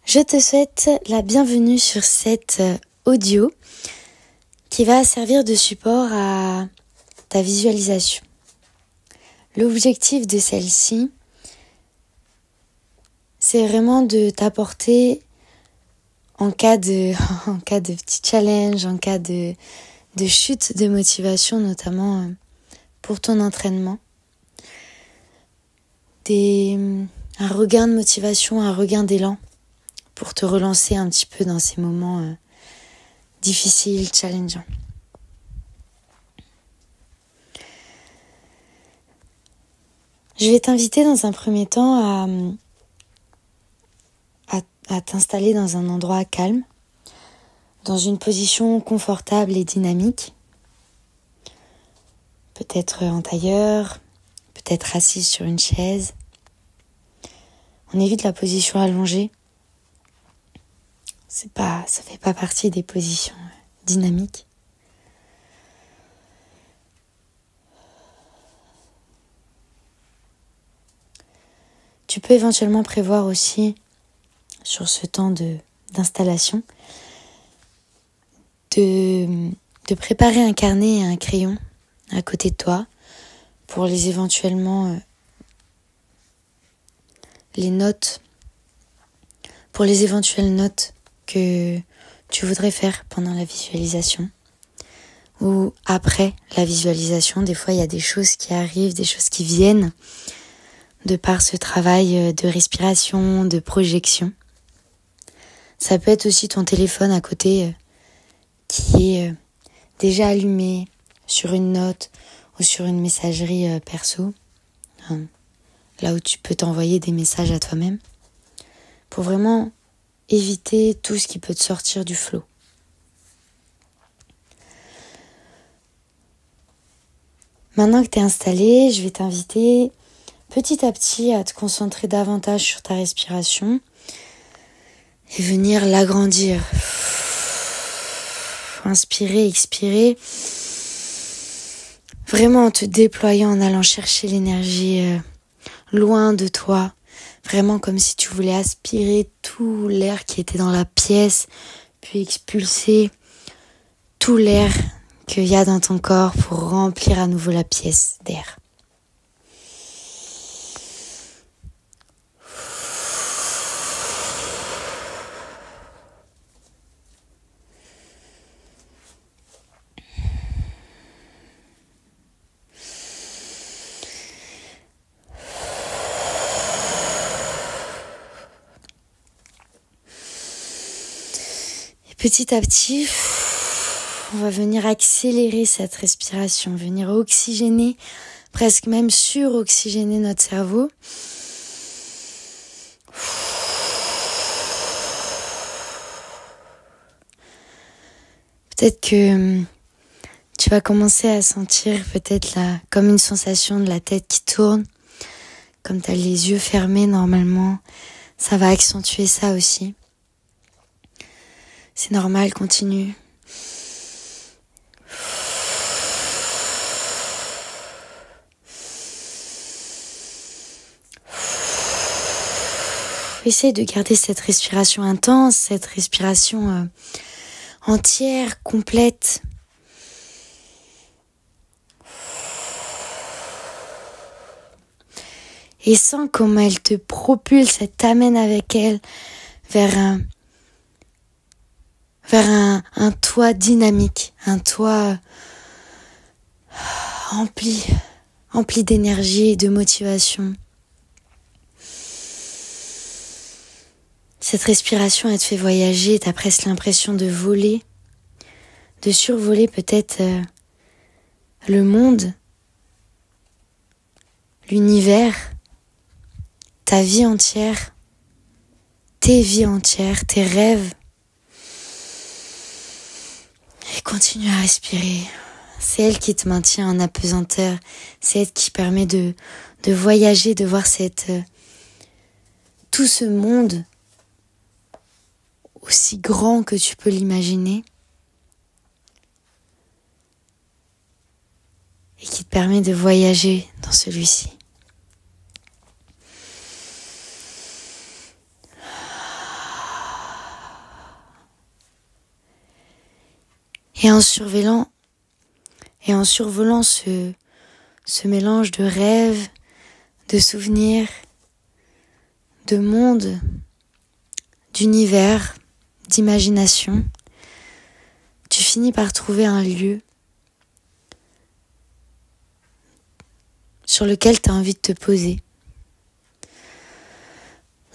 Je te souhaite la bienvenue sur cette audio qui va servir de support à ta visualisation. L'objectif de celle-ci, c'est vraiment de t'apporter en cas de petit challenge, en cas de chute de motivation, notamment pour ton entraînement. Un regain de motivation, un regain d'élan pour te relancer un petit peu dans ces moments difficiles, challengeants. Je vais t'inviter dans un premier temps à t'installer dans un endroit calme, dans une position confortable et dynamique. Peut-être en tailleur, peut-être assise sur une chaise. On évite la position allongée. Ça fait pas partie des positions dynamiques. Tu peux éventuellement prévoir aussi, sur ce temps d'installation, de préparer un carnet et un crayon à côté de toi pour les éventuelles notes que tu voudrais faire pendant la visualisation ou après la visualisation. Des fois, il y a des choses qui arrivent, des choses qui viennent de par ce travail de respiration, de projection. Ça peut être aussi ton téléphone à côté qui est déjà allumé sur une note ou sur une messagerie perso, là où tu peux t'envoyer des messages à toi-même, pour vraiment éviter tout ce qui peut te sortir du flow. Maintenant que tu es installé, je vais t'inviter petit à petit à te concentrer davantage sur ta respiration et venir l'agrandir. Inspirer, expirer, vraiment en te déployant, en allant chercher l'énergie loin de toi. Vraiment comme si tu voulais aspirer tout l'air qui était dans la pièce, puis expulser tout l'air qu'il y a dans ton corps pour remplir à nouveau la pièce d'air. Petit à petit, on va venir accélérer cette respiration, venir oxygéner, presque même suroxygéner notre cerveau. Peut-être que tu vas commencer à sentir peut-être comme une sensation de la tête qui tourne, comme tu as les yeux fermés normalement, ça va accentuer ça aussi. C'est normal, continue. Essaye de garder cette respiration intense, cette respiration entière, complète. Et sens comment elle te propulse, elle t'amène avec elle vers un toit dynamique, un toit rempli d'énergie et de motivation. Cette respiration, elle te fait voyager, t'as presque l'impression de voler, de survoler peut-être le monde, l'univers, ta vie entière, tes vies entières, tes rêves. Et continue à respirer. C'est elle qui te maintient en apesanteur. C'est elle qui permet de voyager, de voir tout ce monde aussi grand que tu peux l'imaginer. Et qui te permet de voyager dans celui-ci. Et en survolant ce mélange de rêves, de souvenirs, de monde, d'univers, d'imagination, tu finis par trouver un lieu sur lequel tu as envie de te poser,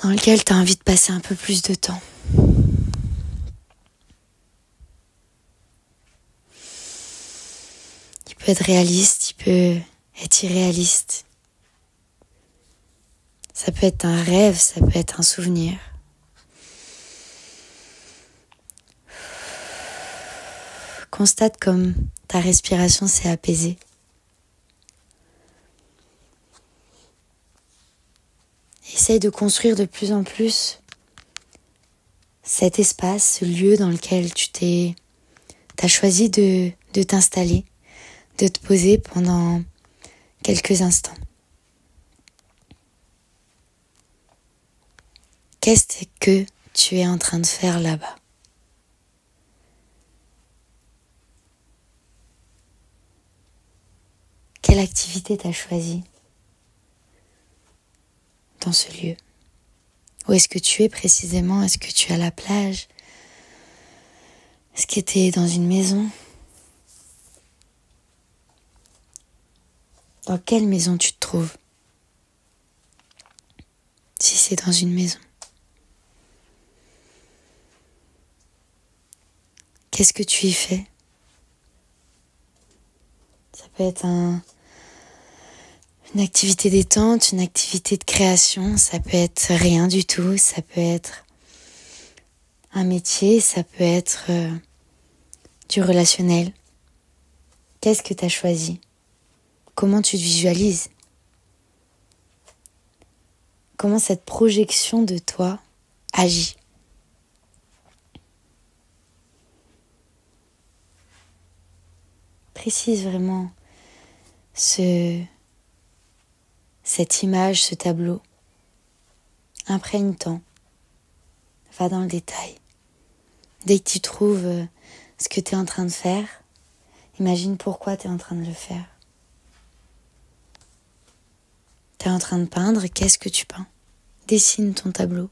dans lequel tu as envie de passer un peu plus de temps. Il peut être réaliste, il peut être irréaliste. Ça peut être un rêve, ça peut être un souvenir. Constate comme ta respiration s'est apaisée. Essaye de construire de plus en plus cet espace, ce lieu dans lequel t'as choisi de t'installer, de te poser pendant quelques instants. Qu'est-ce que tu es en train de faire là-bas ? Quelle activité t'as choisi dans ce lieu ? Où est-ce que tu es précisément ? Est-ce que tu es à la plage ? Est-ce que tu es dans une maison ? Dans quelle maison tu te trouves ? Si c'est dans une maison. Qu'est-ce que tu y fais ? Ça peut être une activité détente, une activité de création, ça peut être rien du tout, ça peut être un métier, ça peut être du relationnel. Qu'est-ce que tu as choisi ? Comment tu te visualises ? Comment cette projection de toi agit ? Précise vraiment cette image, ce tableau. Imprègne-t'en. Va dans le détail. Dès que tu trouves ce que tu es en train de faire, imagine pourquoi tu es en train de le faire. Tu es en train de peindre, qu'est-ce que tu peins ? Dessine ton tableau.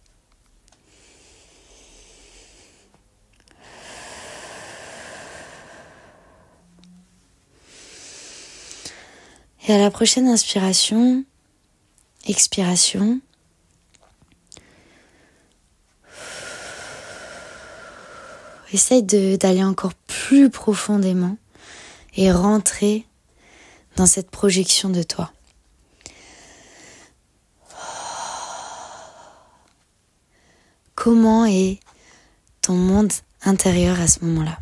Et à la prochaine inspiration, expiration, essaye d'aller encore plus profondément et rentrer dans cette projection de toi. Comment est ton monde intérieur à ce moment-là ?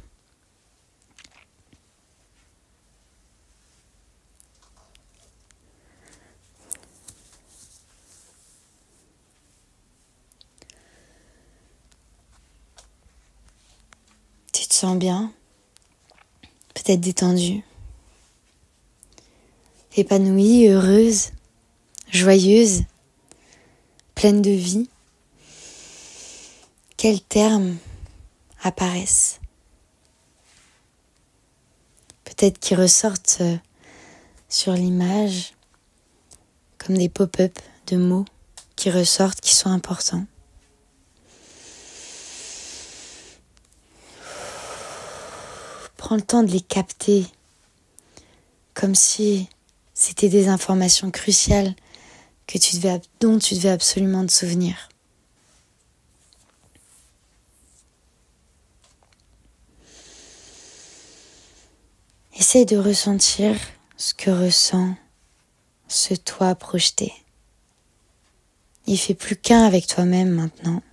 Tu te sens bien, peut-être détendue, épanouie, heureuse, joyeuse, pleine de vie. Quels termes apparaissent ? Peut-être qu'ils ressortent sur l'image comme des pop-up de mots qui ressortent, qui sont importants. Prends le temps de les capter comme si c'était des informations cruciales dont tu devais absolument te souvenir. Essaye de ressentir ce que ressent ce toi projeté. Il fait plus qu'un avec toi-même maintenant.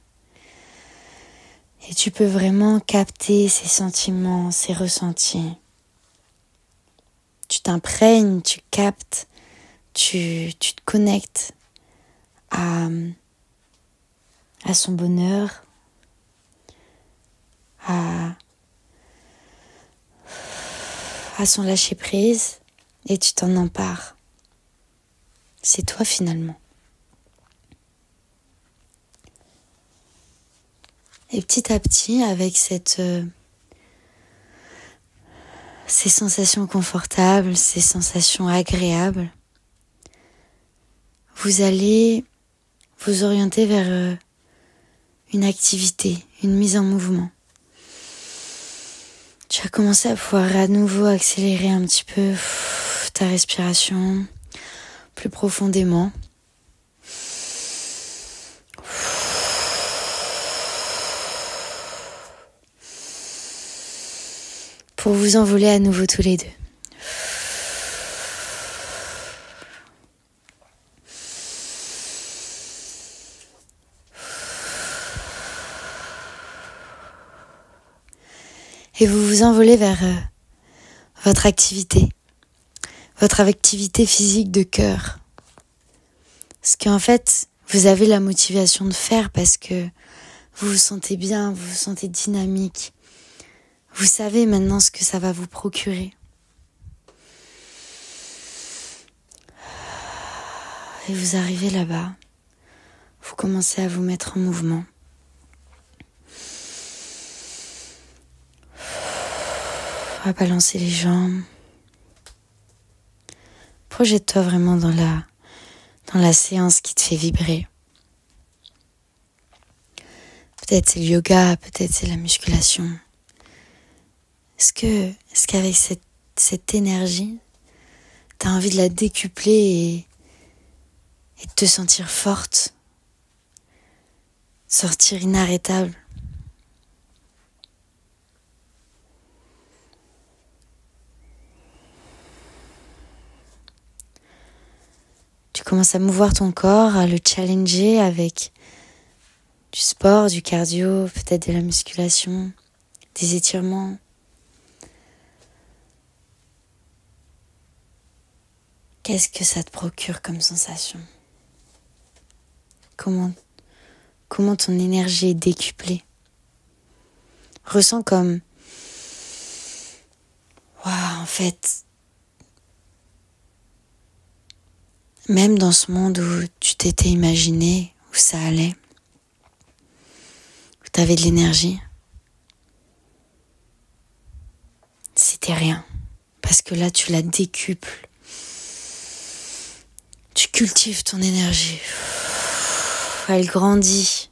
Et tu peux vraiment capter ces sentiments, ces ressentis. Tu t'imprègnes, tu captes, tu te connectes à son bonheur, à son lâcher-prise, et tu t'en empares. C'est toi finalement. Et petit à petit, avec cette ces sensations confortables, ces sensations agréables, vous allez vous orienter vers une activité, une mise en mouvement. Tu vas commencer à pouvoir à nouveau accélérer un petit peu ta respiration plus profondément. Pour vous envoler à nouveau tous les deux. Et vous vous envolez vers votre activité physique de cœur. Ce qu'en fait, vous avez la motivation de faire parce que vous vous sentez bien, vous vous sentez dynamique. Vous savez maintenant ce que ça va vous procurer. Et vous arrivez là-bas, vous commencez à vous mettre en mouvement. À balancer les jambes. Projette-toi vraiment dans la séance qui te fait vibrer. Peut-être c'est le yoga, peut-être c'est la musculation. Est-ce qu'avec cette énergie, t'as envie de la décupler et de te sentir forte, sortir inarrêtable? Tu commences à mouvoir ton corps, à le challenger avec du sport, du cardio, peut-être de la musculation, des étirements. Qu'est-ce que ça te procure comme sensation? Comment ton énergie est décuplée? Ressens comme... Waouh, en fait... Même dans ce monde où tu t'étais imaginé, où ça allait, où tu avais de l'énergie, c'était rien. Parce que là, tu la décuples. Tu cultives ton énergie. Elle grandit.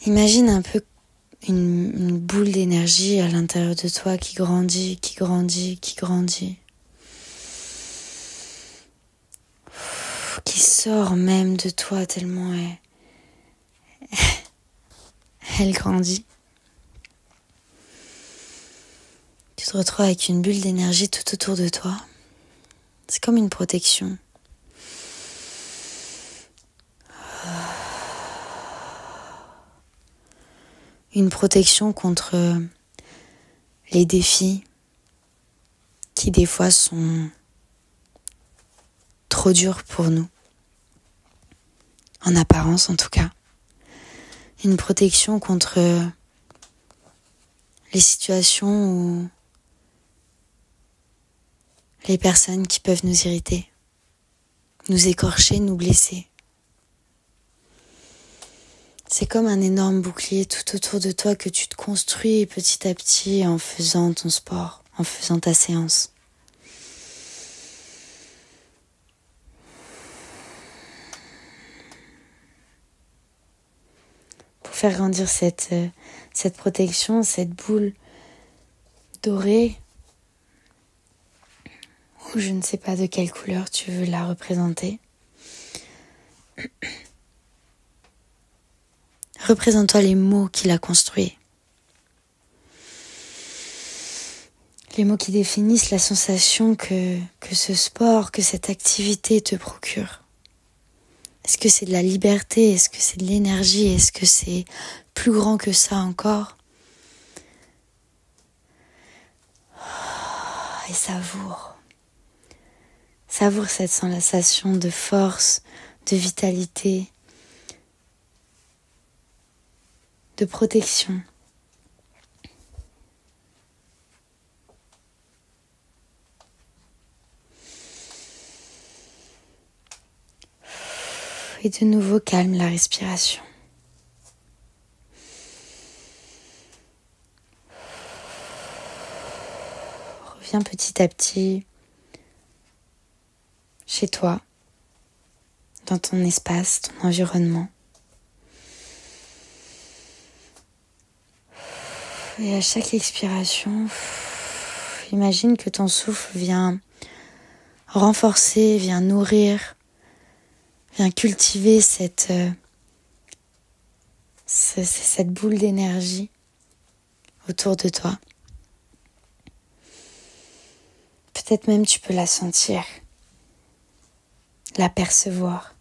Imagine un peu une boule d'énergie à l'intérieur de toi qui grandit, qui grandit, qui grandit. Qui sort même de toi tellement elle grandit. Tu te retrouves avec une bulle d'énergie tout autour de toi. C'est comme une protection. Une protection contre les défis qui des fois sont trop durs pour nous. En apparence en tout cas. Une protection contre les situations où les personnes qui peuvent nous irriter, nous écorcher, nous blesser. C'est comme un énorme bouclier tout autour de toi que tu te construis petit à petit en faisant ton sport, en faisant ta séance. Pour faire grandir cette protection, cette boule dorée, ou je ne sais pas de quelle couleur tu veux la représenter. Représente-toi les mots qu'il a construits. Les mots qui définissent la sensation que ce sport, que cette activité te procure. Est-ce que c'est de la liberté? Est-ce que c'est de l'énergie? Est-ce que c'est plus grand que ça encore? Et savoure. Savoure cette sensation de force, de vitalité, de protection. Et de nouveau, calme la respiration. Reviens petit à petit chez toi, dans ton espace, ton environnement. Et à chaque expiration, imagine que ton souffle vient renforcer, vient nourrir, vient cultiver cette boule d'énergie autour de toi. Peut-être même tu peux la sentir, la percevoir.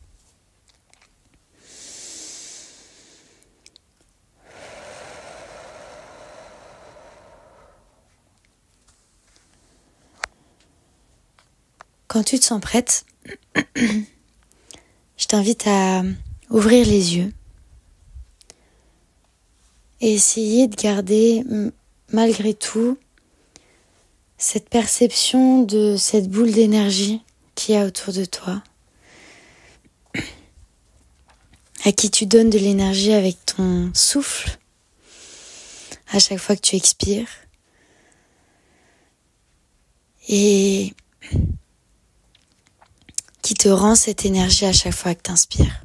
Quand tu te sens prête, je t'invite à ouvrir les yeux et essayer de garder malgré tout cette perception de cette boule d'énergie qu'il y a autour de toi, à qui tu donnes de l'énergie avec ton souffle à chaque fois que tu expires, et qui te rend cette énergie à chaque fois que tu inspires.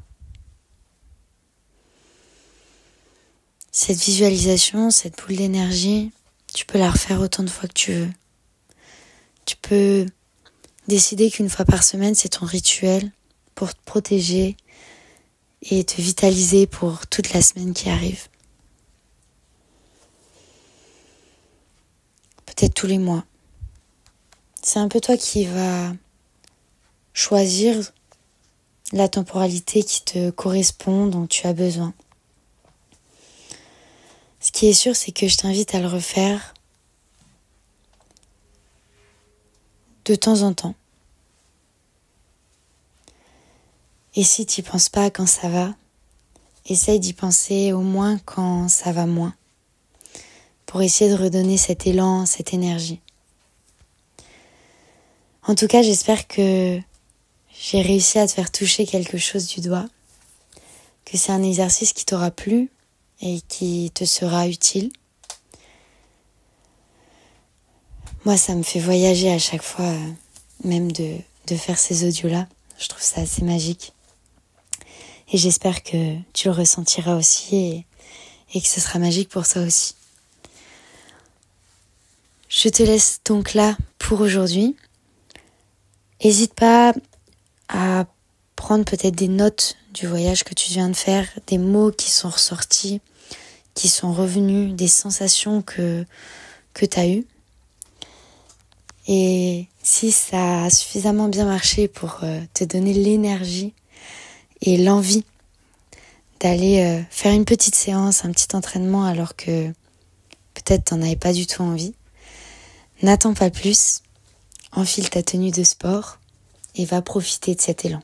Cette visualisation, cette boule d'énergie, tu peux la refaire autant de fois que tu veux. Tu peux décider qu'une fois par semaine, c'est ton rituel pour te protéger et te vitaliser pour toute la semaine qui arrive. Peut-être tous les mois. C'est un peu toi qui vas choisir la temporalité qui te correspond, dont tu as besoin. Ce qui est sûr, c'est que je t'invite à le refaire de temps en temps. Et si tu n'y penses pas quand ça va, essaye d'y penser au moins quand ça va moins, pour essayer de redonner cet élan, cette énergie. En tout cas, j'espère que j'ai réussi à te faire toucher quelque chose du doigt, que c'est un exercice qui t'aura plu et qui te sera utile. Moi, ça me fait voyager à chaque fois, même de faire ces audios-là. Je trouve ça assez magique. Et j'espère que tu le ressentiras aussi et que ce sera magique pour toi aussi. Je te laisse donc là pour aujourd'hui. N'hésite pas à prendre peut-être des notes du voyage que tu viens de faire, des mots qui sont ressortis, qui sont revenus, des sensations que tu as eues. Et si ça a suffisamment bien marché pour te donner l'énergie et l'envie d'aller faire une petite séance, un petit entraînement alors que peut-être t'en avais pas du tout envie, n'attends pas plus, enfile ta tenue de sport et va profiter de cet élan.